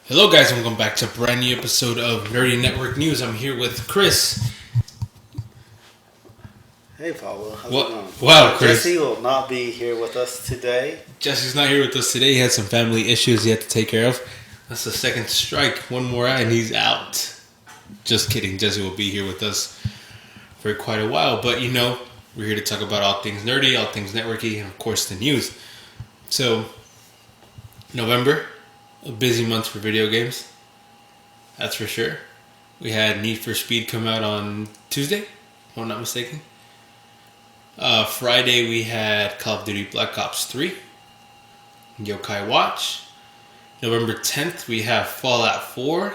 Hello guys, and welcome back to a brand new episode of Nerdy Network News. I'm here with Chris. Hey Paulo, how's it going? Wow, Chris. Jesse will not be here with us today. Jesse's not here with us today. He had some family issues he had to take care of. That's the second strike. One more and he's out. Just kidding. Jesse will be here with us for quite a while. But we're here to talk about all things nerdy, all things networky, and of course the news. So, November, a busy month for video games. That's for sure. We had Need for Speed come out on Tuesday, if I'm not mistaken. Friday we had Call of Duty Black Ops 3, Yo-Kai-Watch. November 10th we have Fallout 4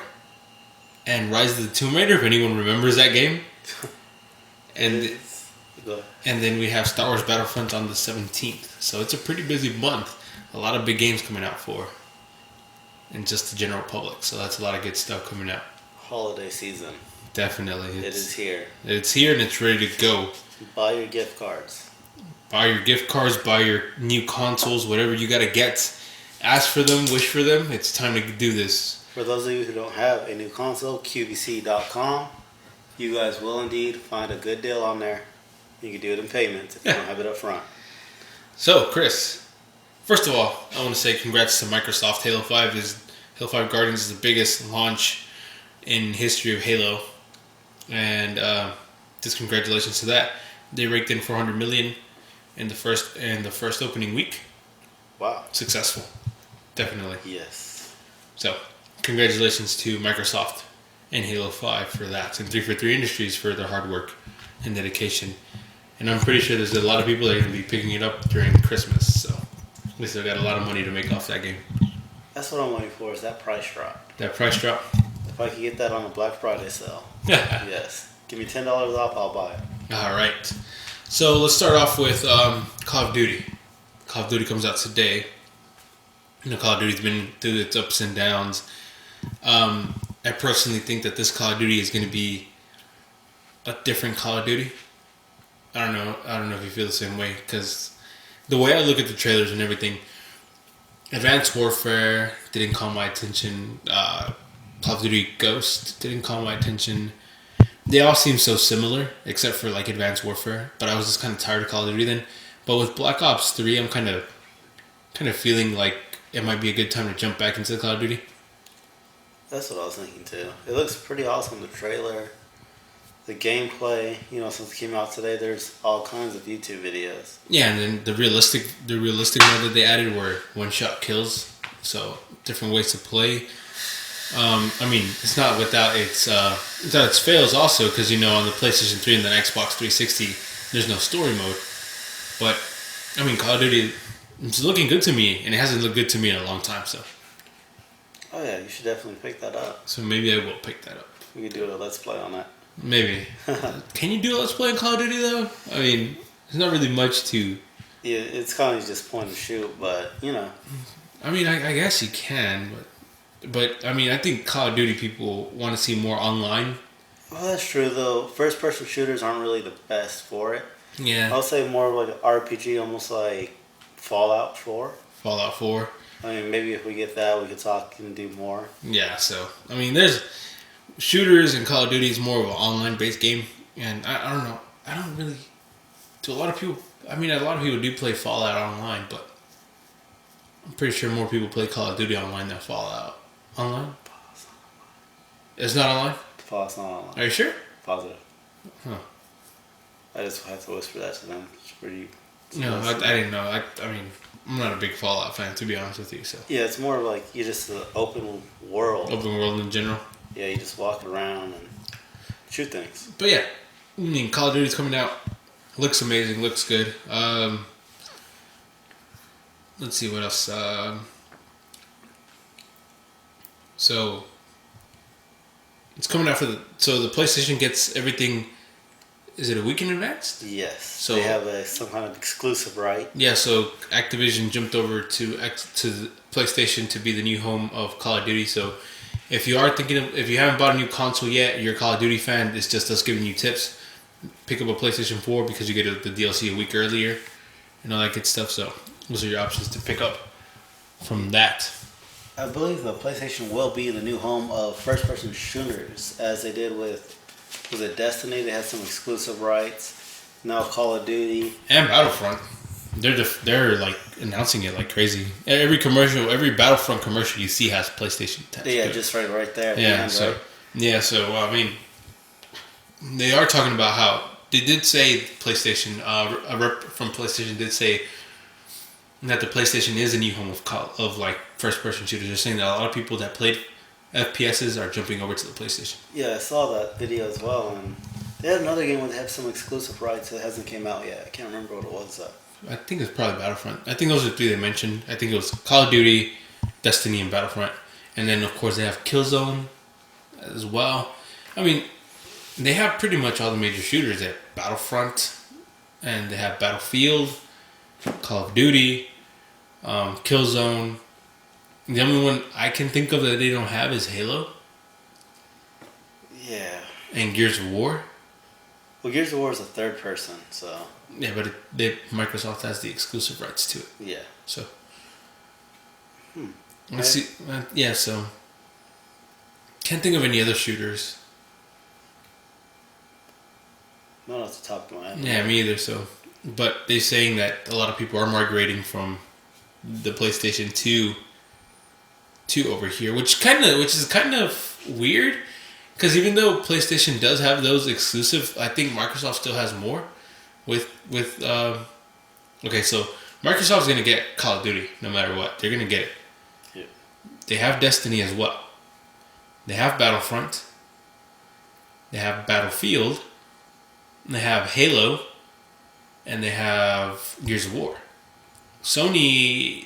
and Rise of the Tomb Raider, if anyone remembers that game. And then we have Star Wars Battlefront on the 17th. So it's a pretty busy month. A lot of big games coming out and just the general public. So that's a lot of good stuff coming out. Holiday season. Definitely. It is here. It's here and it's ready to go. Buy your gift cards. Buy your gift cards, buy your new consoles, whatever you gotta get. Ask for them, wish for them. It's time to do this. For those of you who don't have a new console, QVC.com. You guys will indeed find a good deal on there. You can do it in payments if you don't have it up front. So, Chris, first of all, I want to say congrats to Microsoft. Halo 5 Guardians is the biggest launch in history of Halo. And just congratulations to that. They raked in 400 million in the first opening week. Wow. Successful. Definitely. Yes. So, congratulations to Microsoft and Halo 5 for that. And 343 Industries for their hard work and dedication. And I'm pretty sure there's a lot of people that are going to be picking it up during Christmas. So, we still got a lot of money to make off that game. That's what I'm waiting for, is that price drop. That price drop? If I could get that on a Black Friday sale. Yes. Give me $10 off, I'll buy it. Alright. So let's start off with Call of Duty. Call of Duty comes out today. Call of Duty's been through its ups and downs. I personally think that this Call of Duty is going to be a different Call of Duty. I don't know if you feel the same way, because the way I look at the trailers and everything, Advanced Warfare didn't call my attention. Call of Duty Ghost didn't call my attention. They all seem so similar, except for like Advanced Warfare. But I was just kind of tired of Call of Duty then. But with Black Ops 3, I'm kind of feeling like it might be a good time to jump back into Call of Duty. That's what I was thinking too. It looks pretty awesome, the trailer, the gameplay. Since it came out today, there's all kinds of YouTube videos. Yeah, and then the realistic mode that they added were one-shot kills. So different ways to play. It's not without its fails also, because on the PlayStation 3 and the Xbox 360, there's no story mode. But Call of Duty, it's looking good to me, and it hasn't looked good to me in a long time. So. Oh yeah, you should definitely pick that up. So maybe I will pick that up. We could do a let's play on that. Maybe. Can you do a let's play in Call of Duty though? There's not really much to. Yeah, it's kind of just point and shoot, but I guess you can, but I think Call of Duty people want to see more online. Well, that's true though. First-person shooters aren't really the best for it. Yeah. I'll say more like an RPG, almost like Fallout 4. Fallout 4. Maybe if we get that, we could talk and do more. Yeah, so, there's shooters, and Call of Duty is more of an online-based game, and I don't know. I don't really... To a lot of people... a lot of people do play Fallout online, but I'm pretty sure more people play Call of Duty online than Fallout. Online? It's not online? Fallout's not online. Are you sure? Positive. Huh. I just have to whisper that to them. It's pretty... No, I didn't know. I'm not a big Fallout fan, to be honest with you. So yeah, it's more like you're just an open world. Open world in general. Yeah, you just walk around and shoot things. But yeah, Call of Duty's coming out. Looks amazing. Looks good. Let's see what else. So it's coming out so the PlayStation gets everything. Is it a week in advance? Yes. So they have some kind of exclusive right. Yeah. So Activision jumped over to the PlayStation to be the new home of Call of Duty. So if you haven't bought a new console yet, you're a Call of Duty fan. It's just us giving you tips. Pick up a PlayStation 4 because you get the DLC a week earlier, and all that good stuff. So those are your options to pick up from that. I believe the PlayStation will be the new home of first-person shooters, as they did with, was it Destiny? They had some exclusive rights. Now Call of Duty and Battlefront. They're like announcing it like crazy. Every commercial, every Battlefront commercial you see has PlayStation attached. Yeah, to it. just right there. Yeah, so I mean, they are talking about how they did say PlayStation. A rep from PlayStation did say that the PlayStation is a new home of like first-person shooters. They're saying that a lot of people that played FPSs are jumping over to the PlayStation. Yeah, I saw that video as well, and they had another game where they have some exclusive rights that hasn't came out yet. I can't remember what it was though. I think it's probably Battlefront. I think those are the three they mentioned. I think it was Call of Duty, Destiny, and Battlefront. And then, of course, they have Killzone as well. I mean, they have pretty much all the major shooters. They have Battlefront, and they have Battlefield, Call of Duty, Killzone. The only one I can think of that they don't have is Halo. Yeah. And Gears of War. Well, Gears of War is a third person, so... Yeah, but Microsoft has the exclusive rights to it. Yeah. So... Let's see. Yeah, so... Can't think of any other shooters. Not off the top of my head. Yeah, me either, so... But they're saying that a lot of people are migrating from the PlayStation 2 to over here, which is kind of weird. Because even though PlayStation does have those exclusive, I think Microsoft still has more. Okay, so Microsoft's gonna get Call of Duty no matter what. They're gonna get it. Yeah. They have Destiny as well. They have Battlefront. They have Battlefield. They have Halo, and they have Gears of War. Sony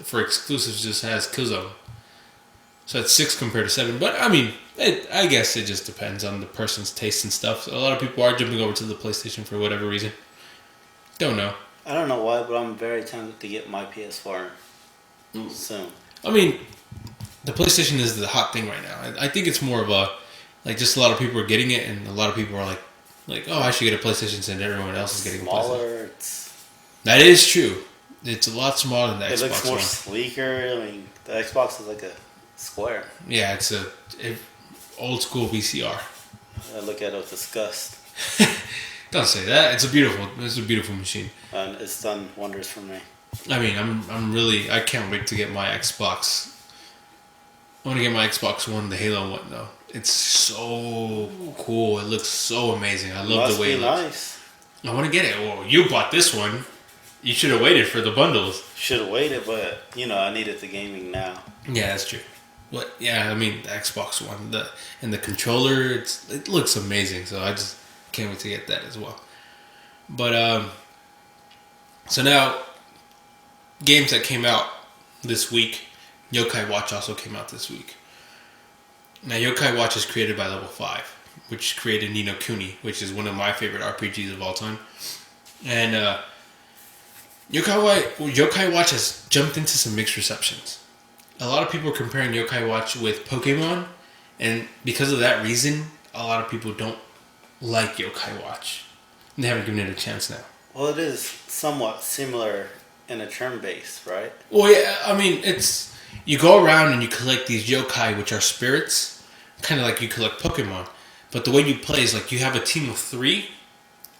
for exclusives, just has Killzone. So it's 6 compared to 7. But, I mean, I guess it just depends on the person's taste and stuff. So a lot of people are jumping over to the PlayStation for whatever reason. Don't know. I don't know why, but I'm very tempted to get my PS4 soon. I mean, the PlayStation is the hot thing right now. I think it's more of a, like, just a lot of people are getting it, and a lot of people are like, oh, I should get a PlayStation since everyone else is getting a PlayStation. That is true. It's a lot smaller than the Xbox One. It looks more sleeker. I mean, the Xbox is like a square. Yeah, it's a old school VCR. I look at it with disgust. Don't say that. It's a beautiful machine. And it's done wonders for me. I mean, I can't wait to get my Xbox. I want to get my Xbox One, the Halo one though. It's so cool. It looks so amazing. I love the way it looks. Nice. I want to get it. Well, you bought this one. You should have waited for the bundles. Should have waited, but I needed the gaming now. Yeah, that's true. But yeah, I mean the Xbox One, the controller, it looks amazing. So I just can't wait to get that as well. But so now games that came out this week, Yo-Kai-Watch also came out this week. Now Yo-Kai-Watch is created by Level 5, which created Ni no Kuni, which is one of my favorite RPGs of all time. And Yo-Kai-Watch has jumped into some mixed receptions. A lot of people are comparing Yo-Kai-Watch with Pokemon, and because of that reason, a lot of people don't like Yo-Kai-Watch. They haven't given it a chance now. Well, it is somewhat similar in a turn base, right? Well, yeah, I mean, you go around and you collect these yokai, which are spirits, kind of like you collect Pokemon. But the way you play is like you have a team of 3,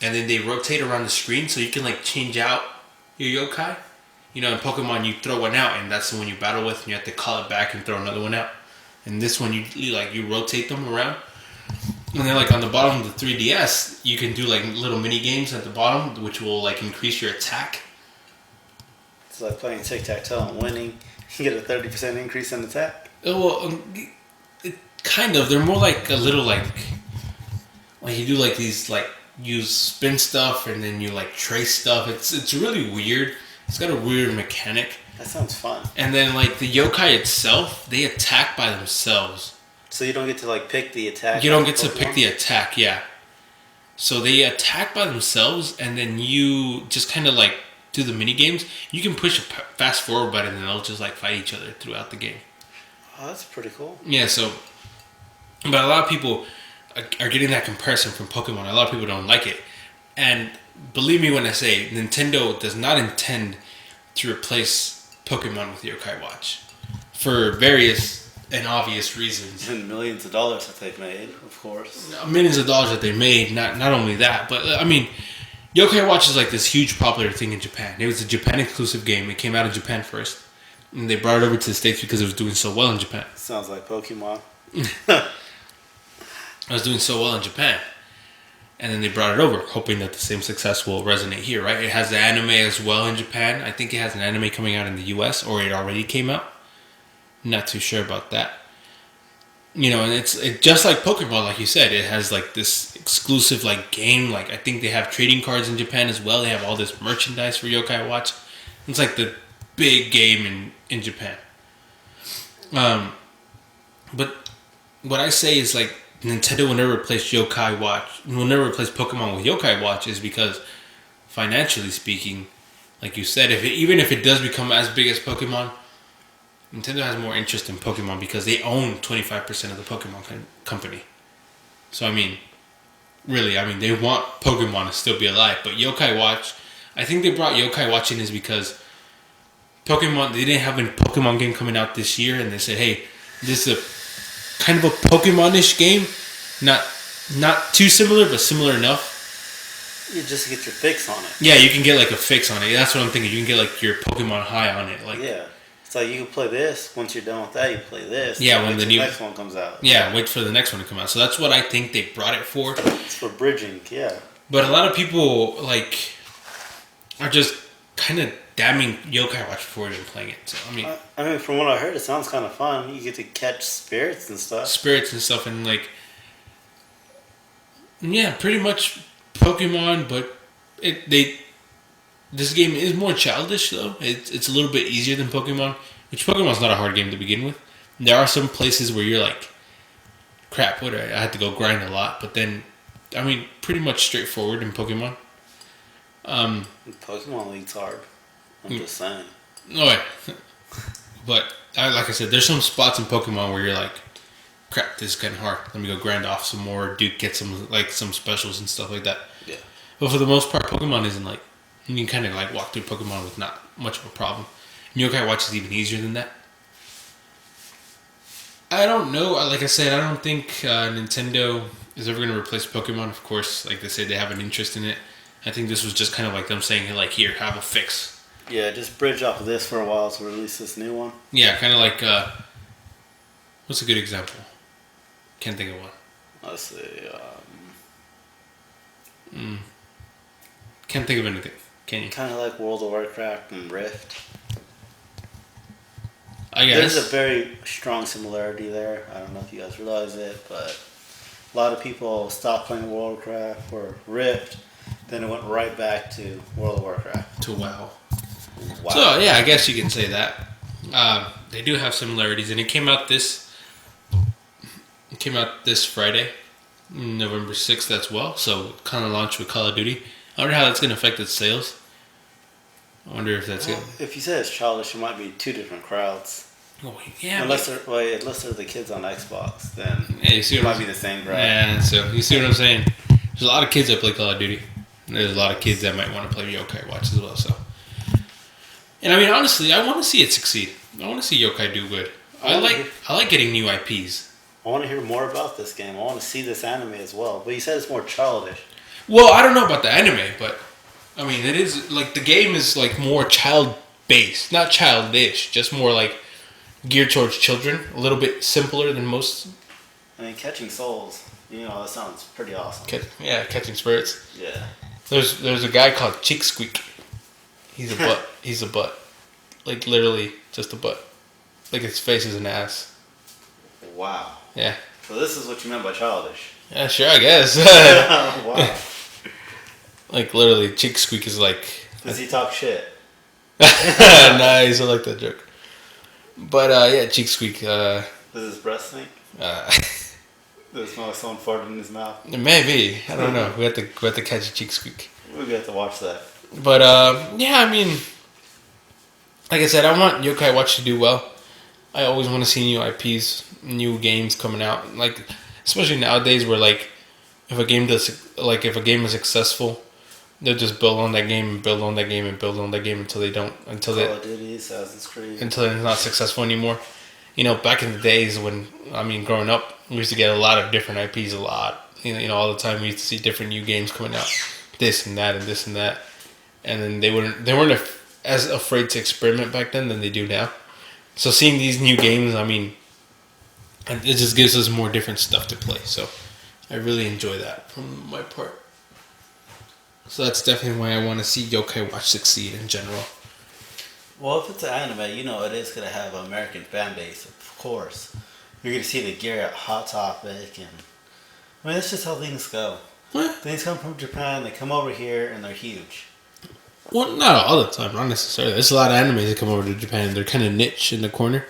and then they rotate around the screen, so you can like change out your yokai. In Pokemon, you throw one out, and that's the one you battle with, and you have to call it back and throw another one out. And this one, you rotate them around. And then, like, on the bottom of the 3DS, you can do, like, little mini-games at the bottom, which will, like, increase your attack. It's like playing tic-tac-toe and winning. You get a 30% increase in attack. Well, kind of. They're more like a little, like you do, like, these, like, you spin stuff, and then you, like, trace stuff. It's really weird. It's got a weird mechanic. That sounds fun. And then, like, the yokai itself, they attack by themselves. So you don't get to, like, pick the attack? You don't get to pick the attack, yeah. So they attack by themselves, and then you just kind of, like, do the mini games. You can push a fast forward button, and they'll just, like, fight each other throughout the game. Oh, that's pretty cool. Yeah, so... But a lot of people are getting that comparison from Pokemon. A lot of people don't like it. And believe me when I say, Nintendo does not intend to replace Pokemon with Yo-Kai-Watch. for various and obvious reasons. And millions of dollars that they've made, of course. Millions of dollars that they made. Not only that, but I mean, Yo-Kai-Watch is like this huge popular thing in Japan. It was a Japan exclusive game. It came out in Japan first, and they brought it over to the States because it was doing so well in Japan. Sounds like Pokemon. It was doing so well in Japan. And then they brought it over, hoping that the same success will resonate here, right? It has the anime as well in Japan. I think it has an anime coming out in the US, or it already came out. Not too sure about that. You know, and it's just like Pokemon, like you said. It has like this exclusive like game. Like I think they have trading cards in Japan as well. They have all this merchandise for Yo-Kai-Watch. It's like the big game in Japan. But what I say is like, Nintendo will never replace Yo-Kai-Watch. Will never replace Pokemon with Yo-Kai-Watch, is because financially speaking, like you said, even if it does become as big as Pokemon, Nintendo has more interest in Pokemon because they own 25% of the Pokemon company. So I mean, really, they want Pokemon to still be alive. But Yo-Kai-Watch, I think they brought Yo-Kai-Watch in is because Pokemon, they didn't have a Pokemon game coming out this year, and they said, hey, this is a kind of a Pokemon-ish game, not too similar, but similar enough. You just get your fix on it. Yeah, you can get like a fix on it. That's what I'm thinking. You can get like your Pokemon high on it. Like yeah, so you can play this. Once you're done with that, you play this. Yeah, when the next one comes out. Yeah, wait for the next one to come out. So that's what I think they brought it for. It's for bridging, yeah. But a lot of people like are just kind of damning Yo-Kai-Watch before even playing it. So I mean, from what I heard, it sounds kind of fun. You get to catch spirits and stuff. And like, yeah, pretty much Pokemon. But this game is more childish though. It's a little bit easier than Pokemon, which Pokemon's not a hard game to begin with. There are some places where you're like, crap, I had to go grind a lot. But then, pretty much straightforward in Pokemon. Pokemon League's hard. I'm just saying. No way. But like I said, there's some spots in Pokemon where you're like, crap, this is kind of hard. Let me go grind off some more, get some specials and stuff like that. Yeah. But for the most part, Pokemon isn't like, you can kind of like walk through Pokemon with not much of a problem. Yo-Kai-Watch is even easier than that. I don't know. Like I said, I don't think Nintendo is ever going to replace Pokemon. Of course, like they said, they have an interest in it. I think this was just kind of like them saying, like, here, have a fix. Yeah, just bridge off of this for a while to release this new one. Yeah, kind of like, what's a good example? Can't think of one. Let's see. Can't think of anything. Can you? Kind of like World of Warcraft and Rift. I guess. There's a very strong similarity there. I don't know if you guys realize it, but a lot of people stopped playing World of Warcraft or Rift. Then it went right back to World of Warcraft. To WoW. Wow. So, yeah, I guess you can say that. They do have similarities, and it came out this Friday, November 6th as well. So, kind of launched with Call of Duty. I wonder how that's going to affect its sales. I wonder if that's good. If you say it's childish, it might be two different crowds. Oh, yeah. Unless they're the kids on Xbox, then you see it might be the same crowd. Yeah, so you see what I'm saying? There's a lot of kids that play Call of Duty. And there's a lot of kids that might want to play Yo-Kai-Watch as well. So, and honestly, I want to see it succeed. I want to see Yo-Kai do good. I like getting new IPs. I want to hear more about this game. I want to see this anime as well. But you said it's more childish. Well, I don't know about the anime, but it is like the game is like more child-based, not childish, just more like geared towards children. A little bit simpler than most. Catching souls. That sounds pretty awesome. Catching spirits. Yeah. There's a guy called Cheek Squeak. He's a butt. He's a butt. Like literally just a butt. Like his face is an ass. Wow. Yeah. So this is what you meant by childish. Yeah, sure, I guess. Wow. Like literally, Cheek Squeak is like. Does he talk shit? Nice, I like that joke. But yeah, Cheek Squeak. Does his breath stink? Does it smell like someone farted in his mouth? Maybe. I don't know. We have to catch a Cheek Squeak. We're gonna have to watch that. But yeah, like I said, I want Yo-Kai-Watch to do well. I always want to see new IPs, new games coming out. Like especially nowadays, where like if a game is successful, they'll just build on that game and build on that game and build on that game until Call of Duty, Assassin's Creed. Until it's not successful anymore. back in the days when, growing up, we used to get a lot of different IPs a lot. All the time we used to see different new games coming out, this and that and this and that, and then they weren't as afraid to experiment back then than they do now. So seeing these new games, and it just gives us more different stuff to play. So I really enjoy that from my part. So that's definitely why I want to see Yo-Kai-Watch succeed in general. Well, if it's an anime, it is going to have an American fan base, of course. You're going to see the gear at Hot Topic, and that's just how things go. What? Things come from Japan, they come over here, and they're huge. Well, not all the time, not necessarily. There's a lot of animes that come over to Japan, and they're kind of niche in the corner.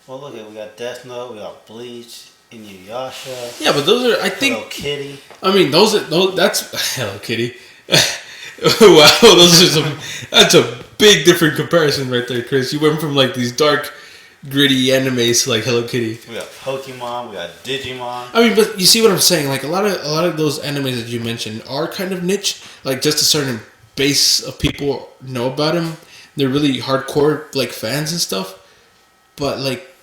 Well, look, we got Death Note, we got Bleach, Inuyasha. Yeah, but those are, I think... Hello Kitty. That's... Hello Kitty. Wow, that's a big different comparison right there, Chris. You went from, these dark, gritty animes to, Hello Kitty. We got Pokemon, we got Digimon. But you see what I'm saying? A lot of those animes that you mentioned are kind of niche. Just a certain base of people know about them. They're really hardcore, fans and stuff. But,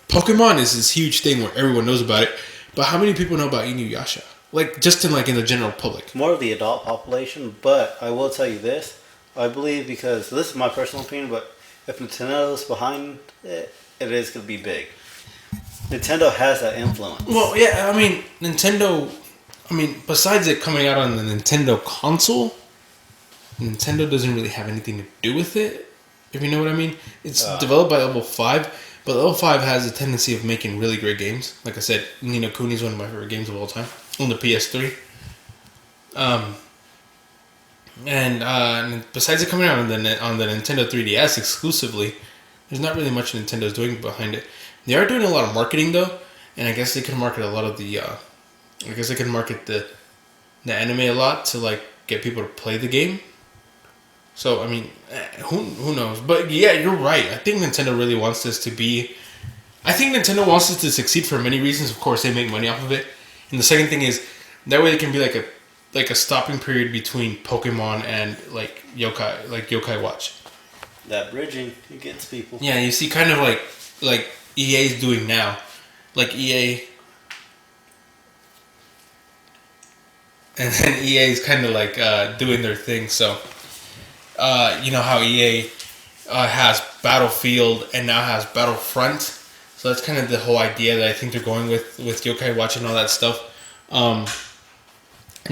Pokemon is this huge thing where everyone knows about it. But how many people know about Inuyasha? Just in the general public. More of the adult population, but I will tell you this. I believe because, this is my personal opinion, but if Nintendo's behind it, it is going to be big. Nintendo has that influence. Well, yeah, Nintendo... besides it coming out on the Nintendo console, Nintendo doesn't really have anything to do with it, if you know what I mean. It's developed by Level 5. But Level 5 has a tendency of making really great games. Like I said, Ni no Kuni is one of my favorite games of all time on the PS3. And besides it coming out on the Nintendo 3DS exclusively, there's not really much Nintendo's doing behind it. They are doing a lot of marketing though, and I guess they can market a lot of the. I guess they can market the anime a lot to get people to play the game. So, who knows? But, yeah, you're right. I think Nintendo really wants this to be... I think Nintendo wants this to succeed for many reasons. Of course, they make money off of it. And the second thing is, that way it can be a stopping period between Pokemon and, Yokai-Watch. That bridging, it gets people. Yeah, you see kind of like EA's doing now. EA... And then EA's kind of, doing their thing, so... you know how EA has Battlefield and now has Battlefront, so that's kind of the whole idea that I think they're going with Yokai-Watch and all that stuff. And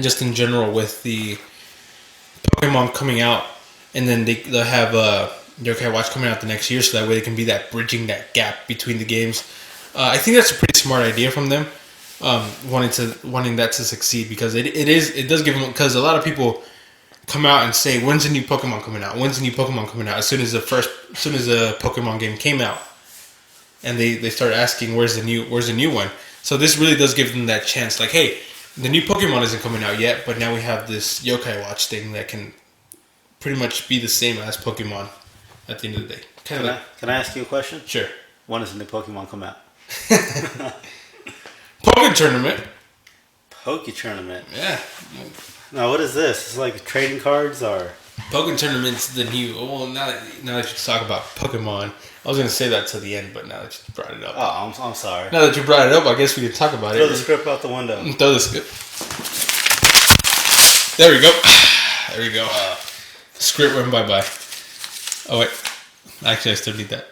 just in general with the Pokemon coming out, and then they'll have Yokai-Watch coming out the next year, so that way they can be bridging that gap between the games. I think that's a pretty smart idea from them, wanting that to succeed, because it does give them, because a lot of people come out and say, when's the new Pokemon coming out? When's the new Pokemon coming out? As soon as the Pokemon game came out, and they start asking, where's the new one? So this really does give them that chance. Hey, the new Pokemon isn't coming out yet, but now we have this Yokai-Watch thing that can pretty much be the same as Pokemon at the end of the day. Can I ask you a question? Sure. When does the new Pokemon come out? Pokken tournament. Poke tournament. Yeah. Now, what is this? It's trading cards or? Pokken tournament's the new. Well, now that you talk about Pokemon, I was gonna say that to the end, but now that you brought it up. Oh, I'm sorry. Now that you brought it up, I guess we can talk about it. Throw the script out the window. Throw the script. There we go. There we go. The script went bye-bye. Oh wait, actually I still need that.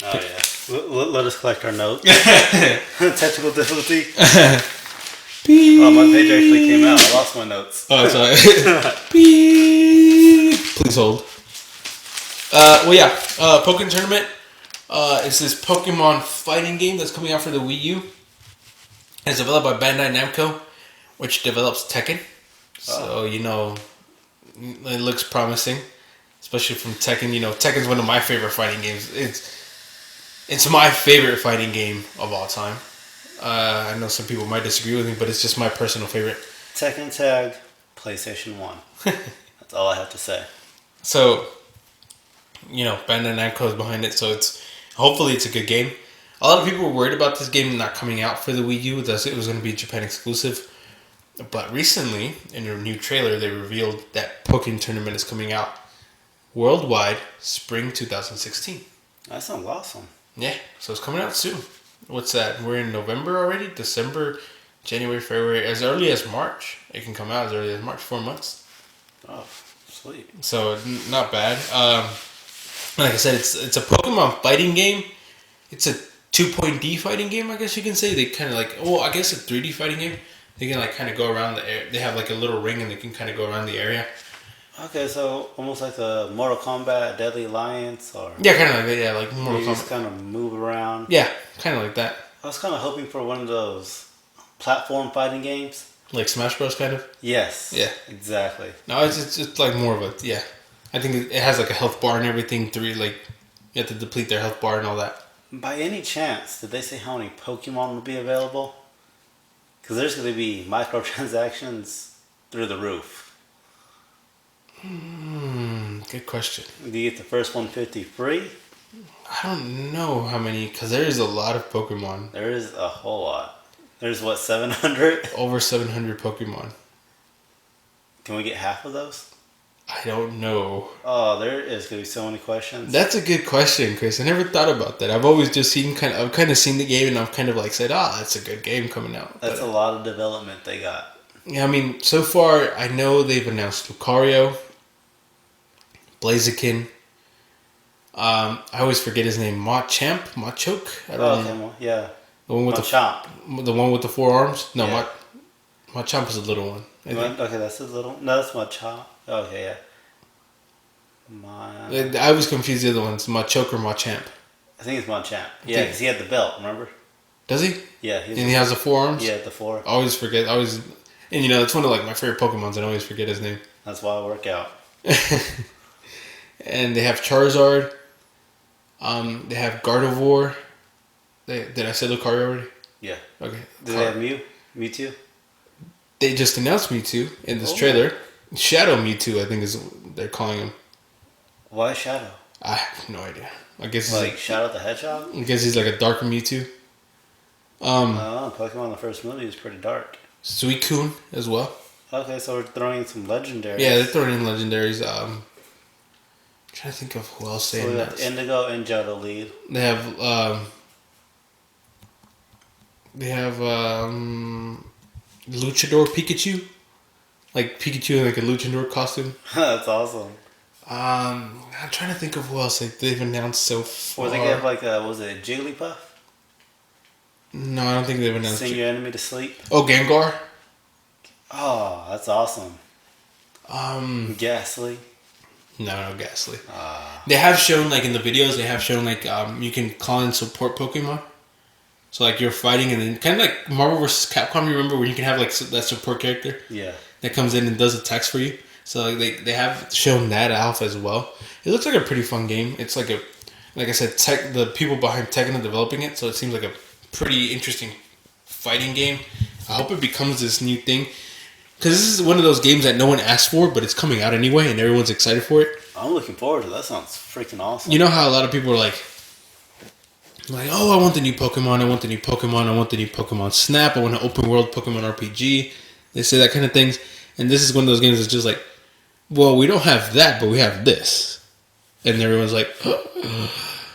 Oh yeah. Let us collect our notes. Technical difficulty. Beep. Oh, my page actually came out. I lost my notes. Oh, sorry. Beep. Please hold. Pokken Tournament. It's this Pokemon fighting game that's coming out for the Wii U. It's developed by Bandai Namco, which develops Tekken. So, it looks promising. Especially from Tekken. Tekken's one of my favorite fighting games. It's my favorite fighting game of all time. I know some people might disagree with me, but it's just my personal favorite. Tekken Tag, PlayStation 1. That's all I have to say. So, Bandai Namco is behind it, so hopefully it's a good game. A lot of people were worried about this game not coming out for the Wii U, thus it was going to be Japan exclusive. But recently, in a new trailer, they revealed that Pokken Tournament is coming out worldwide spring 2016. That sounds awesome. Yeah, so it's coming out soon. What's that? We're in November already? December, January, February. As early as March. It can come out as early as March. 4 months. Oh, sweet. So, not bad. Like I said, it's a Pokemon fighting game. It's a 2.D fighting game, I guess you can say. They kind of like... Oh, I guess a 3D fighting game. They can like kind of go around the area. They have like a little ring and they can kind of go around the area. Okay, so almost like the Mortal Kombat Deadly Alliance, or Yeah, kind of like that. Yeah, like Mortal you Kombat. just kind of move around. Yeah, kind of like that. I was kind of hoping for one of those platform fighting games. Like Smash Bros. Kind of. Yes. Yeah. Exactly. No, it's like more of a yeah. I think it has like a health bar and everything. Like you have to deplete their health bar and all that. By any chance, did they say how many Pokemon will be available? Because there's going to be microtransactions through the roof. Good question. Do you get the first 150 free? I don't know how many, because there is a lot of Pokemon. There is a whole lot. There's what, 700? Over 700 Pokemon. Can we get half of those? I don't know. Oh, there is going to be so many questions. That's a good question, Chris. I never thought about that. I've always just I've kind of seen the game and I've kind of like said, that's a good game coming out. That's a lot of development they got. Yeah, I mean, so far, I know they've announced Lucario, Blaziken. I always forget his name. Machoke? I don't know. Well, yeah. The one with Machamp. the one with the 4 arms? No, Yeah. Machamp is a little one. I think. Okay, that's his little... No, that's Machamp. Okay, yeah. I was confused the other ones. Machoke or Machamp. I think it's Machamp. Yeah, because he had the belt, remember? Does he? Yeah. And he has the 4 arms? Yeah, the 4. I always forget. And it's one of like my favorite Pokemons, and I always forget his name. That's why I work out. And they have Charizard. They have Gardevoir. Did I say Lucario already? Yeah. Okay. Do they have Mewtwo? They just announced Mewtwo in this trailer. Shadow Mewtwo, I think is what they're calling him. Why Shadow? I have no idea. I guess Like Shadow the Hedgehog? I guess he's like a darker Mewtwo. Pokemon in the first movie is pretty dark. Suicune as well. Okay, so we're throwing in some legendaries. Yeah, they're throwing in legendaries. I'm trying to think of who else they So we got announced. Indigo and Johto lead. They have Luchador Pikachu, like Pikachu in like a Luchador costume. That's awesome. I'm trying to think of who else they've announced so far. Or they have like was it Jigglypuff? No, I don't think they've announced. Sing your enemy to sleep. Oh, Gengar. Oh, that's awesome. Ghastly. No, Ghastly. They have shown like in the videos. They have shown like you can call in support Pokemon. So like you're fighting and then kind of like Marvel vs. Capcom. You remember where you can have like that support character? Yeah. That comes in and does attacks for you. So like they have shown that off as well. It looks like a pretty fun game. It's like I said, the people behind Tekken are developing it, so it seems like a pretty interesting fighting game. I hope it becomes this new thing. Because this is one of those games that no one asked for, but it's coming out anyway, and everyone's excited for it. I'm looking forward to that. That sounds freaking awesome. You know how a lot of people are like, oh, I want the new Pokemon, I want the new Pokemon, I want the new Pokemon Snap, I want an open world Pokemon RPG. They say that kind of things. And this is one of those games that's just like, well, we don't have that, but we have this. And everyone's like,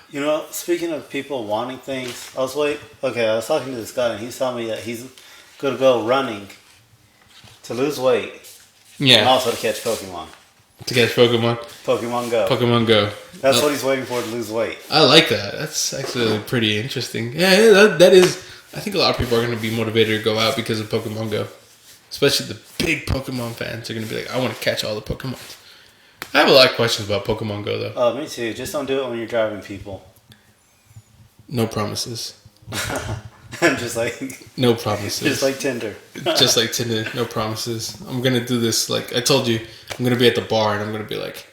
You know, speaking of people wanting things, I was talking to this guy and he's telling me that he's going to go running to lose weight and yeah, also to catch Pokemon. to catch Pokemon. Pokemon Go. Pokemon Go. That's what he's waiting for to lose weight. I like that. That's actually pretty interesting. Yeah, that is. I think a lot of people are going to be motivated to go out because of Pokemon Go. Especially the big Pokemon fans are going to be like, I want to catch all the Pokemon. I have a lot of questions about Pokemon Go, though. Oh, me too. Just don't do it when you're driving people. No promises. Just like No promises. just like Tinder. Just like Tinder. No promises. I'm going to do this, like I told you, I'm going to be at the bar and I'm going to be like,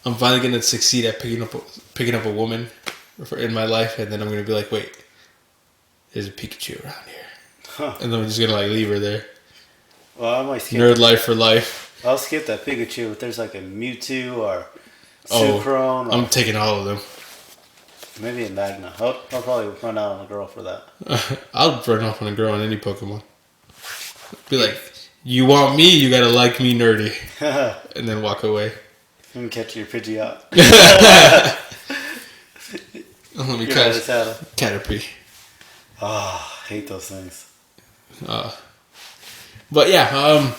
I'm finally going to succeed at picking up a woman in my life, and then I'm going to be like, wait, there's a Pikachu around here. Huh. And then I'm just going to like leave her there. Well, I might skip Nerd life for life. I'll skip that Pikachu if there's like a Mewtwo or Sucrone. Or I'm taking all of them. maybe a Magna. I'll probably run out on a girl for that. I'll run off on a girl on any Pokemon. Be like, you want me, you gotta like me nerdy. And then walk away. You can catch your Pidgeot. Let me Your catch Rattata. Caterpie. Oh, I hate those things. But yeah,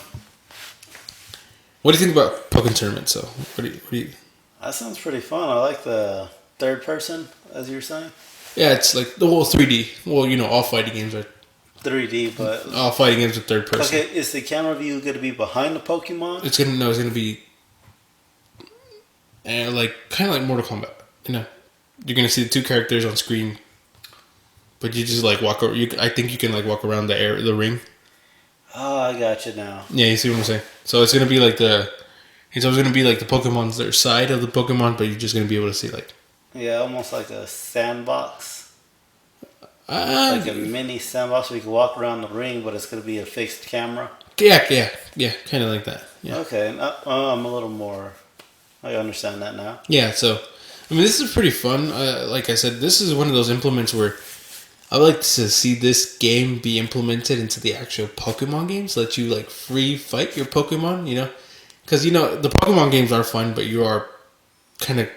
what do you think about Pokken tournament? So, what do you? That sounds pretty fun. I like the third person, as you were saying. Yeah, it's like the whole 3D. Well, all fighting games are 3D, but all fighting games are third person. okay, is the camera view going to be behind the Pokemon? It's gonna be, like kind of like Mortal Kombat. You're gonna see the two characters on screen, but you just like walk over. I think you can like walk around the ring. Oh, I got you now. Yeah, you see what I'm saying. So it's gonna be like it's always gonna be like the Pokemon's their side of the Pokemon, but you're just gonna be able to see like. Yeah, almost like a sandbox. Like a mini sandbox where you can walk around the ring, but it's going to be a fixed camera. Yeah, kind of like that. Yeah. Okay, I'm a little more. I understand that now. Yeah, so this is pretty fun. Like I said, this is one of those implements where I like to see this game be implemented into the actual Pokemon games. Let you like free fight your Pokemon. Because the Pokemon games are fun, but you are kind of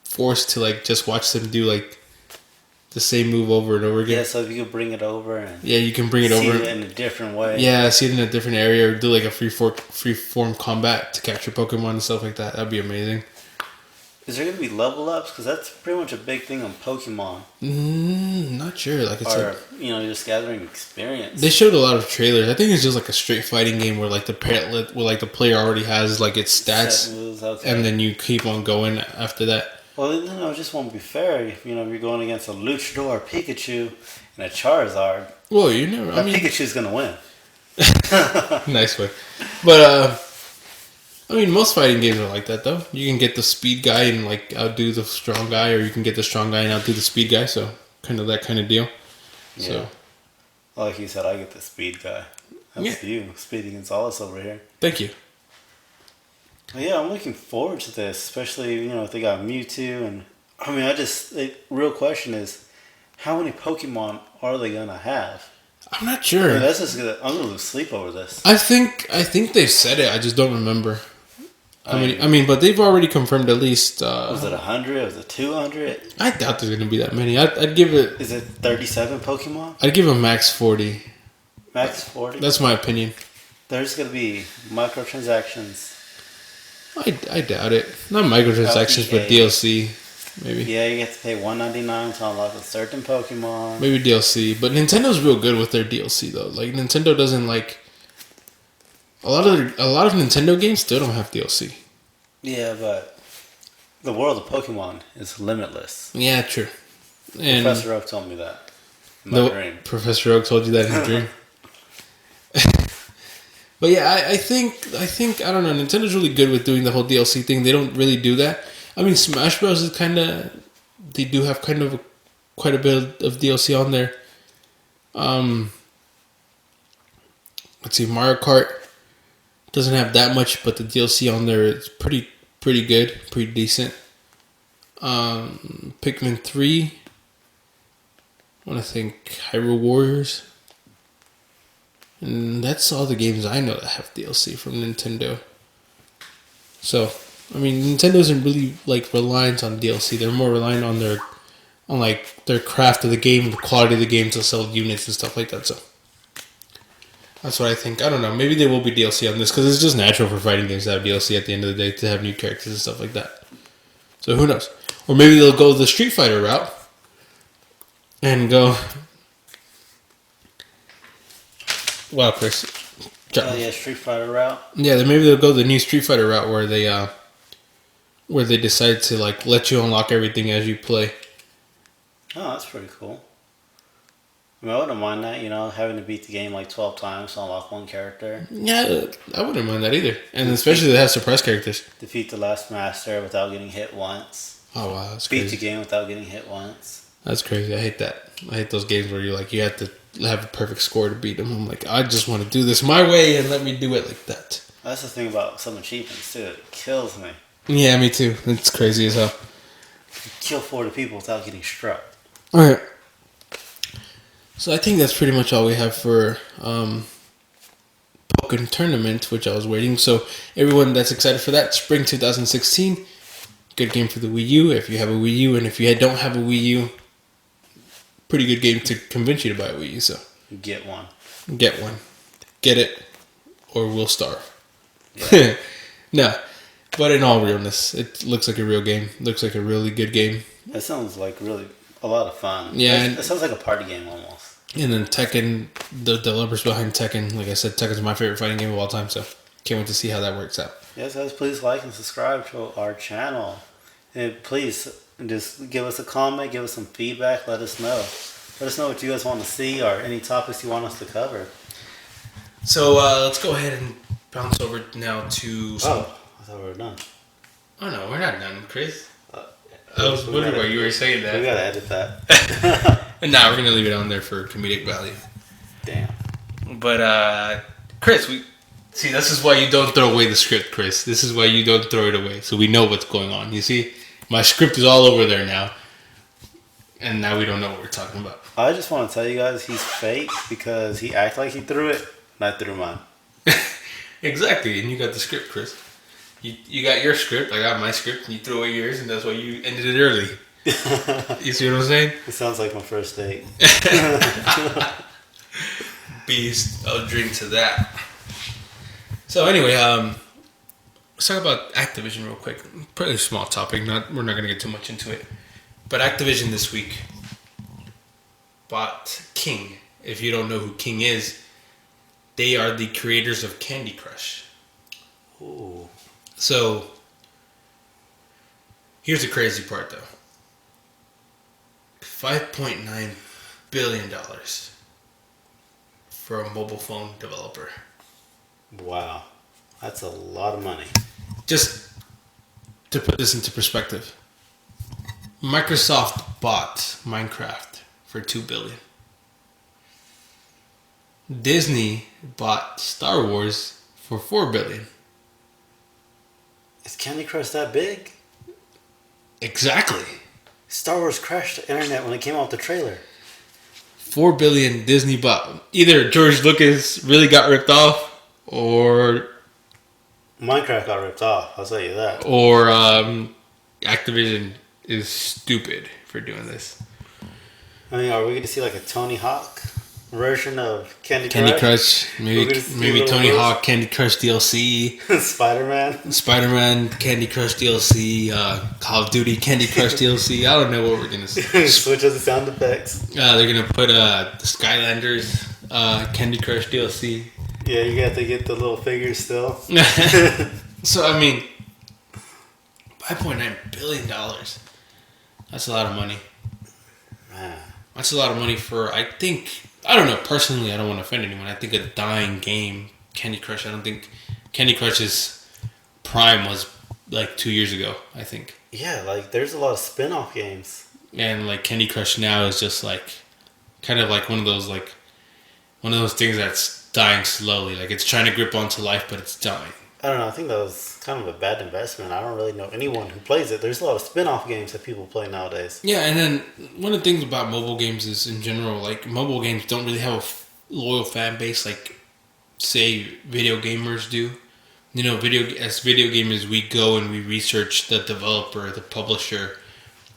forced to like just watch them do like the same move over and over again. Yeah, so if you could bring it over and you can bring it see over it in a different way. Yeah, see it in a different area or do like a free form combat to capture Pokemon and stuff like that. That'd be amazing. Is there going to be level ups? Because that's pretty much a big thing on Pokemon. Not sure. Like it's just gathering experience. They showed a lot of trailers. I think it's just like a straight fighting game where like the player already has like its stats, moves, okay. And then you keep on going after that. Well, it just won't be fair. If you're going against a Luchador or Pikachu and a Charizard. Well, you never. Pikachu's gonna win. Nice one, but most fighting games are like that though. You can get the speed guy and like outdo the strong guy, or you can get the strong guy and outdo the speed guy. So kind of that kind of deal. Yeah. So, like you said, I get the speed guy. That's you, Speedy Gonzalez over here. Thank you. Yeah, I'm looking forward to this, especially, if they got Mewtwo. And real question is, how many Pokemon are they going to have? I'm not sure. I'm going to lose sleep over this. I think they said it. I just don't remember. How many? But they've already confirmed at least. Was it 100? Was it 200? I doubt there's going to be that many. I'd give it. Is it 37 Pokemon? I'd give a max 40. Max 40? That's my opinion. There's going to be microtransactions. I doubt it. Not microtransactions, but DLC, maybe. Yeah, you have to pay $1.99 to unlock a certain Pokemon. Maybe DLC, but Nintendo's real good with their DLC though. Like Nintendo doesn't like a lot of Nintendo games still don't have DLC. Yeah, but the world of Pokemon is limitless. Yeah, true. And Professor Oak told me that. In my dream. Professor Oak told you that in your dream. But yeah, I think I don't know. Nintendo's really good with doing the whole DLC thing. They don't really do that. Smash Bros is they do have quite a bit of DLC on there. Let's see, Mario Kart doesn't have that much, but the DLC on there is pretty good, pretty decent. Pikmin 3. I want to think Hyrule Warriors. And that's all the games I know that have DLC from Nintendo. So, Nintendo isn't really like reliant on DLC. They're more reliant on their craft of the game, the quality of the game to sell units and stuff like that. So, that's what I think. I don't know. Maybe there will be DLC on this because it's just natural for fighting games to have DLC at the end of the day to have new characters and stuff like that. So who knows? Or maybe they'll go the Street Fighter route and go. Wow, Chris. Street Fighter route. Yeah, then maybe they'll go the new Street Fighter route where they decide to like let you unlock everything as you play. Oh, that's pretty cool. I wouldn't mind that, having to beat the game like 12 times to unlock one character. Yeah, I wouldn't mind that either. And especially they have surprise characters. Defeat the last master without getting hit once. Oh, wow, that's crazy. Beat the game without getting hit once. That's crazy. I hate that. I hate those games where you have to have a perfect score to beat them. I'm like, I just want to do this my way and let me do it like that. That's the thing about some achievements too. It kills me. Yeah, me too. It's crazy as hell. You kill 40 people without getting struck. Alright. So I think that's pretty much all we have for Pokken Tournament, which I was waiting. So everyone that's excited for that, Spring 2016, Good game for the Wii U if you have a Wii U, and if you don't have a Wii U, pretty good game to convince you to buy a Wii U. So Get one. get one, get it, or we'll starve. Yeah. No, but in all realness, it looks like a real game. Looks like a really good game. That sounds like really a lot of fun. Yeah, It sounds like a party game almost. And then Tekken, the developers behind Tekken, like I said, Tekken's my favorite fighting game of all time. So can't wait to see how that works out. Yes, guys, please like and subscribe to our channel. And please just give us a comment, give us some feedback, let us know. Let us know what you guys want to see or any topics you want us to cover. So let's go ahead and bounce over now to some... Oh, I thought we were done. Oh no, we're not done, Chris. I was wondering why you were saying that. We gotta edit that. Nah, we're gonna leave it on there for comedic value. Damn. But Chris, see, this is why you don't throw away the script, Chris. This is why you don't throw it away, so we know what's going on. You see, my script is all over there now, and now we don't know what we're talking about. I just want to tell you guys he's fake because he acted like he threw it, and I threw mine. Exactly, and you got the script, Chris. You got your script, I got my script, and you threw away yours, and that's why you ended it early. You see what I'm saying? It sounds like my first date. Beast, I'll drink to that. So anyway, let's talk about Activision real quick. Pretty small topic. We're not gonna get too much into it. But Activision this week bought King. If you don't know who King is, they are the creators of Candy Crush. Ooh. So here's the crazy part, though. $5.9 billion for a mobile phone developer. Wow. That's a lot of money. Just to put this into perspective, Microsoft bought Minecraft for $2 billion. Disney bought Star Wars for $4 billion. Is Candy Crush that big? Exactly. Star Wars crashed the internet when it came out the trailer. $4 billion Disney bought. Either George Lucas really got ripped off, or Minecraft got ripped off, I'll tell you that. Or Activision is stupid for doing this. I mean, are we going to see like a Tony Hawk version of Candy Crush? Maybe Tony Hawk Candy Crush DLC. Spider-Man Candy Crush DLC. Call of Duty Candy Crush DLC. I don't know what we're going to see. Switch up the sound effects. They're going to put the Skylanders Candy Crush DLC. Yeah, you got to get the little figures still. So, I mean, $5.9 billion. That's a lot of money. Man. That's a lot of money for, I don't know, personally, I don't want to offend anyone. I think a dying game, Candy Crush, I don't think Candy Crush's prime was like 2 years ago, I think. Yeah, like there's a lot of spin-off games. And like Candy Crush now is just like, kind of like one of those things that's dying slowly. Like it's trying to grip onto life, but it's dying. I don't know. I think that was kind of a bad investment. I don't really know anyone who plays it. There's a lot of spin-off games that people play nowadays. Yeah, and then one of the things about mobile games is, in general, like mobile games don't really have a loyal fan base like, say, video gamers do. You know, as video gamers, we go and we research the developer, the publisher,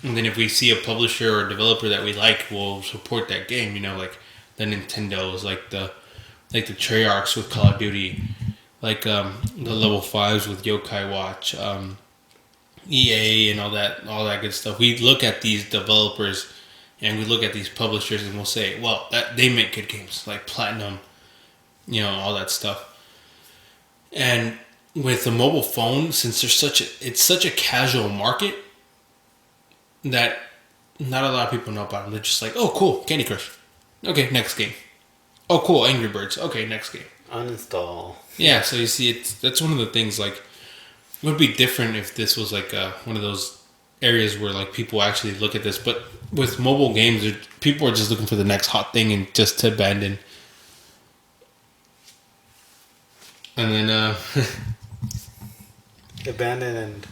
and then if we see a publisher or a developer that we like, we'll support that game. You know, like the Nintendos, like the Treyarchs with Call of Duty. Like the level 5s with Yo-Kai-Watch, EA and all that good stuff. We look at these developers and we look at these publishers and we'll say, well, they make good games, like Platinum, you know, all that stuff. And with the mobile phone, since it's such a casual market that not a lot of people know about them. They're just like, oh, cool, Candy Crush. Okay, next game. Oh, cool, Angry Birds. Okay, next game. Uninstall. Yeah, so you see, that's one of the things, like, it would be different if this was, like, one of those areas where, like, people actually look at this. But with mobile games, people are just looking for the next hot thing and just to abandon. And then, abandon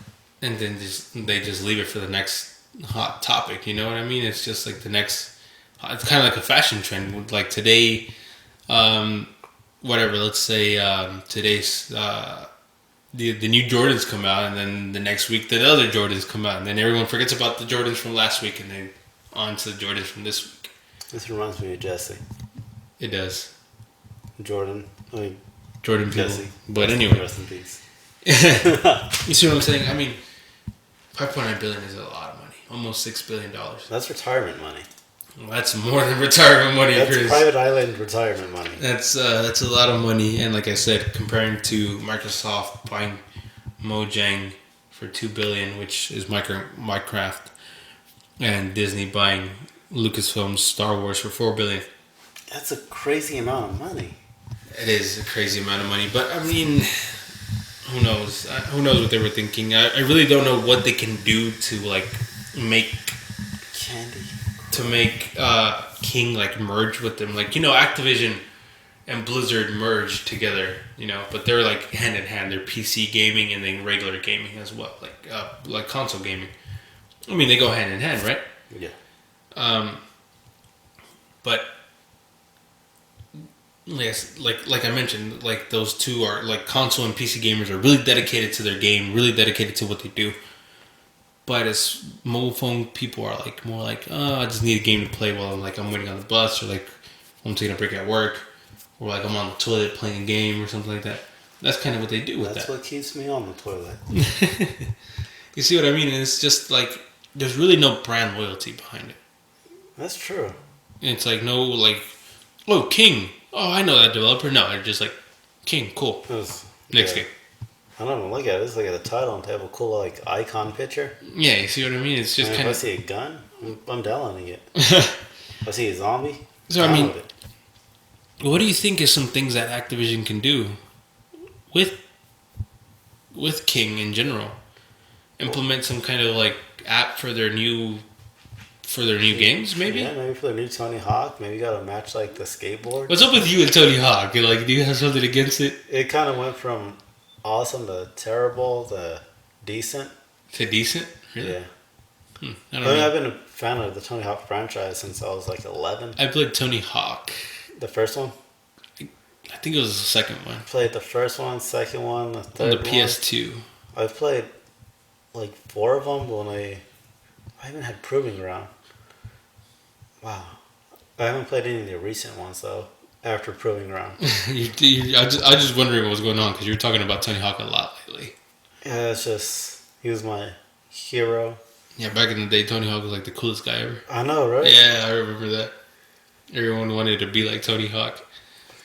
and then they just leave it for the next hot topic, you know what I mean? It's just, like, the next, it's kind of like a fashion trend. Like, today, whatever, let's say today's the new Jordans come out, and then the next week the other Jordans come out, and then everyone forgets about the Jordans from last week, and then on to the Jordans from this week. This reminds me of Jesse. It does. Jordan Jordan Peele. Jesse. But anyway. Rest in peace. You see what I'm saying? I mean, $5.9 billion is a lot of money. Almost $6 billion. That's retirement money. Well, that's more than retirement money. That's Chris. private island retirement money. That's a lot of money, and like I said, comparing to Microsoft buying Mojang for $2 billion, which is Minecraft, and Disney buying Lucasfilm's Star Wars for $4 billion. That's a crazy amount of money. It is a crazy amount of money, but I mean, who knows? Who knows what they were thinking? I really don't know what they can do to like make candy. To make King like merge with them, like Activision and Blizzard merged together, but they're like hand in hand. They're PC gaming and then regular gaming as well, like console gaming. I mean, they go hand in hand, right? Yeah. But yes, like I mentioned, like those two are like console and PC gamers are really dedicated to their game, really dedicated to what they do. But as mobile phone people are like more like, oh, I just need a game to play while I'm waiting on the bus, or like I'm taking a break at work, or like I'm on the toilet playing a game or something like that. That's kind of what they do with that. That's what keeps me on the toilet. You see what I mean? And it's just like there's really no brand loyalty behind it. That's true. And it's like no like, oh King, oh I know that developer. No, they're just like King, cool. Next game. I don't even look at it. It's like at the title and they have a cool like icon picture. Yeah, you see what I mean? It's just kind of. If I see a gun, I'm downloading it. If I see a zombie, so I mean, what do you think is some things that Activision can do with King in general? Implement some kind of like app for their new games, maybe. Yeah, maybe for the new Tony Hawk. Maybe you got to match like the skateboard. What's up with you and Tony Hawk? Like, do you have something against it? It kind of went from awesome to terrible to decent. To decent? Really? Yeah. I don't know. I've been a fan of the Tony Hawk franchise since I was like 11. I played Tony Hawk. The first one? I think it was the second one. I played the first one, second one, the third one. On the PS2. I've played like 4 of them when I haven't had Proving Ground. Wow. I haven't played any of the recent ones though. After Proving Ground. I just wondering what was going on because you were talking about Tony Hawk a lot lately. Yeah, it's just he was my hero. Yeah, back in the day, Tony Hawk was like the coolest guy ever. I know, right? Yeah, I remember that. Everyone wanted to be like Tony Hawk.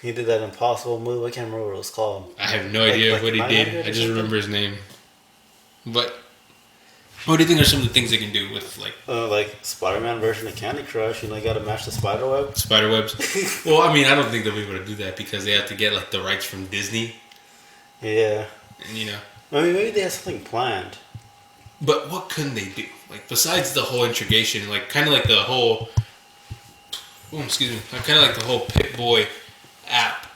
He did that impossible move. I can't remember what it was called. I have no idea what he did. I just remember his name. But what do you think are some of the things they can do with like Spider-Man version of Candy Crush? You got to match the spiderweb. Spiderwebs? Well, I mean, I don't think they'll be able to do that because they have to get like the rights from Disney. Yeah. And I mean, maybe they have something planned. But what can they do? Like besides the whole integration, like kind of like the whole. Oh, excuse me. Kind of like the whole Pip-Boy app.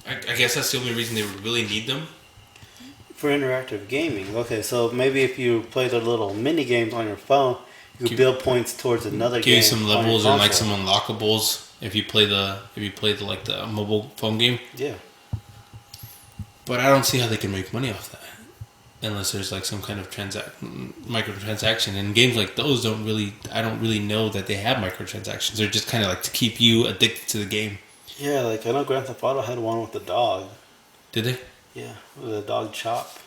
I guess that's the only reason they would really need them. For interactive gaming. Okay, so maybe if you play the little mini games on your phone, you can build points towards another game. Give you some levels or like some unlockables if you play the like the mobile phone game. Yeah. But I don't see how they can make money off that unless there's like some kind of microtransaction. And games like those I don't really know that they have microtransactions. They're just kind of like to keep you addicted to the game. Yeah, like I know Grand Theft Auto had one with the dog. Did they? Yeah, with the dog Chop.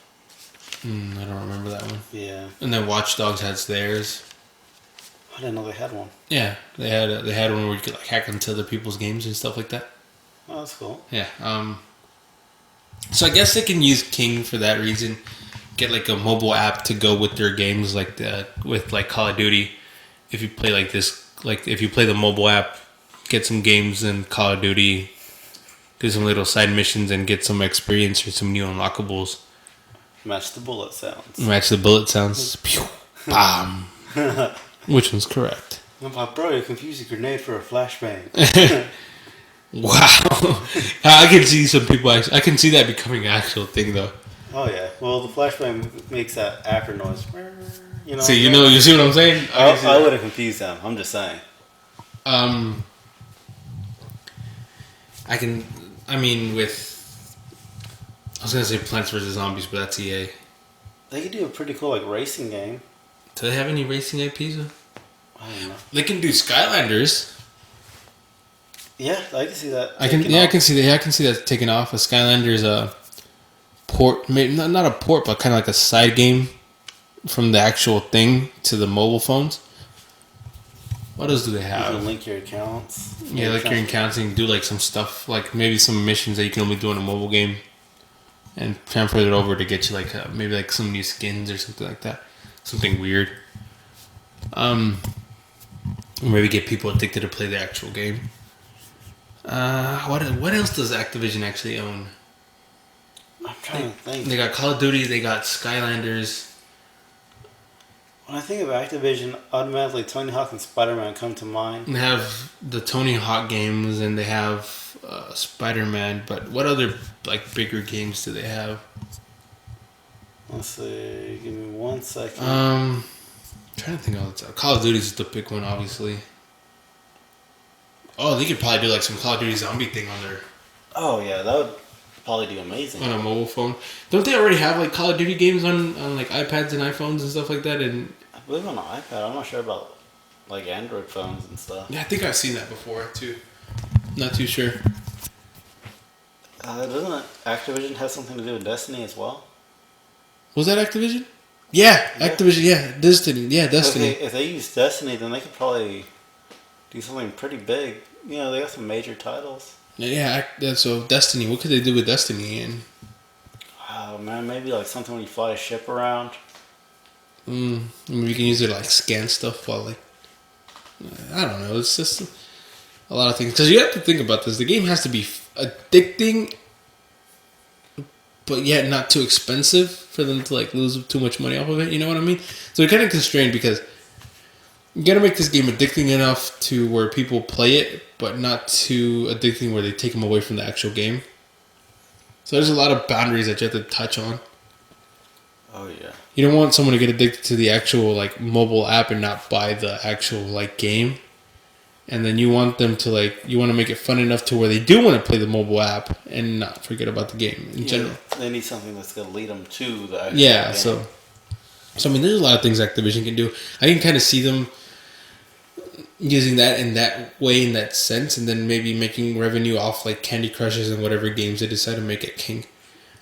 I don't remember that one. Yeah. And then Watch Dogs had theirs. I didn't know they had one. Yeah, they had one where you could like hack into other people's games and stuff like that. Oh, that's cool. Yeah. So I guess they can use King for that reason. Get like a mobile app to go with their games, like with like Call of Duty. If you play like this, like if you play the mobile app, get some games in Call of Duty. Do some little side missions and get some experience or some new unlockables. Match the bullet sounds. Match the bullet sounds. Pew, bam. Which one's correct? I'm like, bro, you confused a grenade for a flashbang. Wow. I can see some people I can see that becoming an actual thing though. Oh yeah. Well, the flashbang makes that after noise. See, you see what I'm saying? I would have confused them. I'm just saying. was gonna say Plants vs Zombies, but that's EA. They could do a pretty cool like racing game. Do they have any racing IPs? I don't know. They can do Skylanders. Yeah, I can see that. I can see that. Yeah, I can see that taking off. A Skylanders port, maybe not a port, but kind of like a side game from the actual thing to the mobile phones. What else do they have? You can link your accounts. Yeah, like your accounts and do like some stuff, like maybe some missions that you can only do in a mobile game, and transfer it over to get you like maybe like some new skins or something like that, something weird. Maybe get people addicted to play the actual game. What else does Activision actually own? I'm trying to think. They got Call of Duty. They got Skylanders. When I think of Activision, automatically Tony Hawk and Spider-Man come to mind. They have the Tony Hawk games and they have Spider-Man. But what other like bigger games do they have? Let's see. Give me 1 second. I'm trying to think of all the time. Call of Duty is the big one, obviously. Oh, they could probably do like some Call of Duty zombie thing on their Oh yeah, that would probably do amazing. on a mobile phone. Don't they already have like Call of Duty games on like iPads and iPhones and stuff like that? And I believe on an iPad. I'm not sure about like Android phones and stuff. yeah, I think I've seen that before too. Not too sure. Doesn't Activision have something to do with Destiny as well? Was that Activision? Yeah, Yeah. Activision. Yeah, Destiny. Yeah, Destiny. If they use Destiny, then they could probably do something pretty big. You know, they got some major titles. Yeah, so Destiny. What could they do with Destiny? And Oh man, maybe like something when you fly a ship around. maybe you can use it to, like scan stuff while like I don't know. It's just a lot of things because you have to think about this. The game has to be addicting, but yet not too expensive for them to like lose too much money off of it. You know what I mean? So they're kind of constrained because you gotta make this game addicting enough to where people play it, but not too addicting where they take them away from the actual game. So there's a lot of boundaries that you have to touch on. Oh yeah. You don't want someone to get addicted to the actual like mobile app and not buy the actual like game. And then you want them to like you want to make it fun enough to where they do want to play the mobile app and not forget about the game in general. They need something that's gonna lead them to the actual Yeah, game. so I mean, there's a lot of things Activision can do. I can kind of see them using that in that way, in that sense, and then maybe making revenue off like Candy Crushes and whatever games they decide to make at King.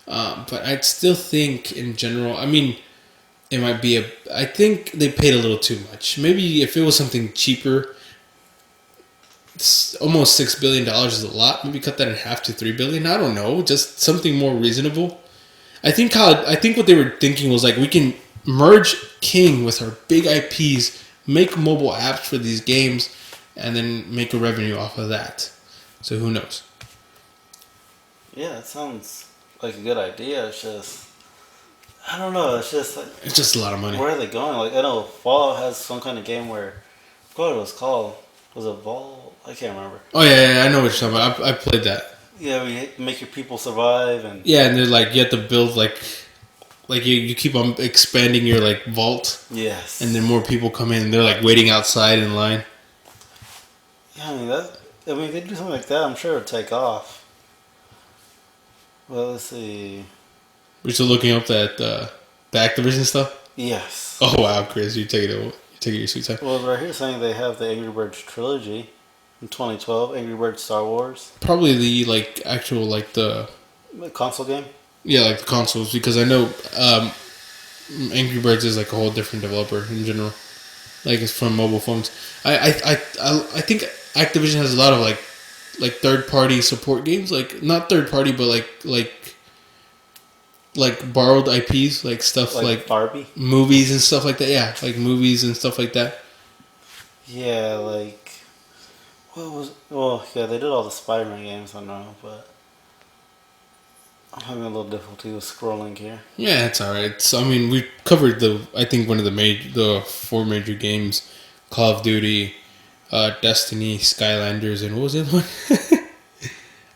But I'd still think, in general, I mean, it might be I think they paid a little too much. Maybe if it was something cheaper, almost $6 billion is a lot. Maybe cut that in half to $3 billion. I don't know, just something more reasonable. I think what they were thinking was like we can merge King with our big IPs, make mobile apps for these games, and then make a revenue off of that. So who knows? Yeah, it sounds like a good idea. It's just, I don't know. It's just like, It's just a lot of money. where are they going? Like I know Fallout has some kind of game where, I forgot what it was called. Was it Vol? I can't remember. Oh yeah, I know what you're talking about. I played that. Yeah, you make your people survive and Yeah, and they're like you have to build like you keep on expanding your like vault, yes, and then more people come in. And they're like waiting outside in line. yeah, if they do something like that, I'm sure it'll take off. Well, let's see. We're still looking up the Activision stuff. Yes. Oh wow, Chris, you're taking your sweet time. Well, right here saying they have the Angry Birds trilogy in 2012, Angry Birds Star Wars. Probably the like actual like the Console game? yeah like the consoles because I know Angry Birds is like a whole different developer in general. Like it's from mobile phones. I think Activision has a lot of like third party support games, like not third party but like borrowed IPs, like stuff like Barbie? movies and stuff like that. Yeah, like movies and stuff like that. Yeah, like yeah, they did all the Spider-Man games, I know, but I'm having a little difficulty with scrolling here. Yeah, it's alright. So I mean, we covered I think one of the 4 major games: Call of Duty, Destiny, Skylanders, and what was the other one?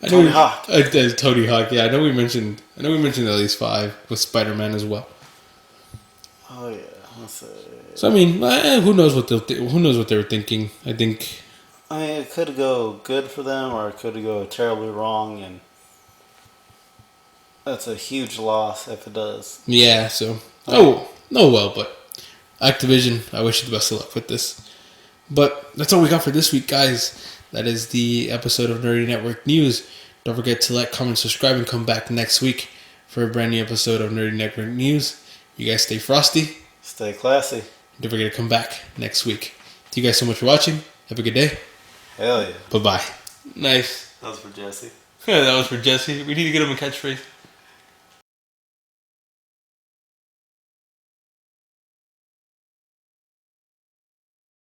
Tony Hawk. Tony Hawk. Yeah, I know we mentioned at least 5 with Spider-Man as well. Oh yeah, let's see. So I mean, who knows what who knows what they were thinking? I think. I mean, it could go good for them, or it could go terribly wrong, and That's a huge loss if it does. Yeah, so... Oh, no, well, but... Activision, I wish you the best of luck with this. But that's all we got for this week, guys. That is the episode of Nerdy Network News. Don't forget to like, comment, subscribe, and come back next week for a brand new episode of Nerdy Network News. You guys stay frosty. Stay classy. Don't forget to come back next week. Thank you guys so much for watching. Have a good day. Hell yeah. Bye-bye. Nice. That was for Jesse. Yeah, that was for Jesse. We need to get him a catchphrase.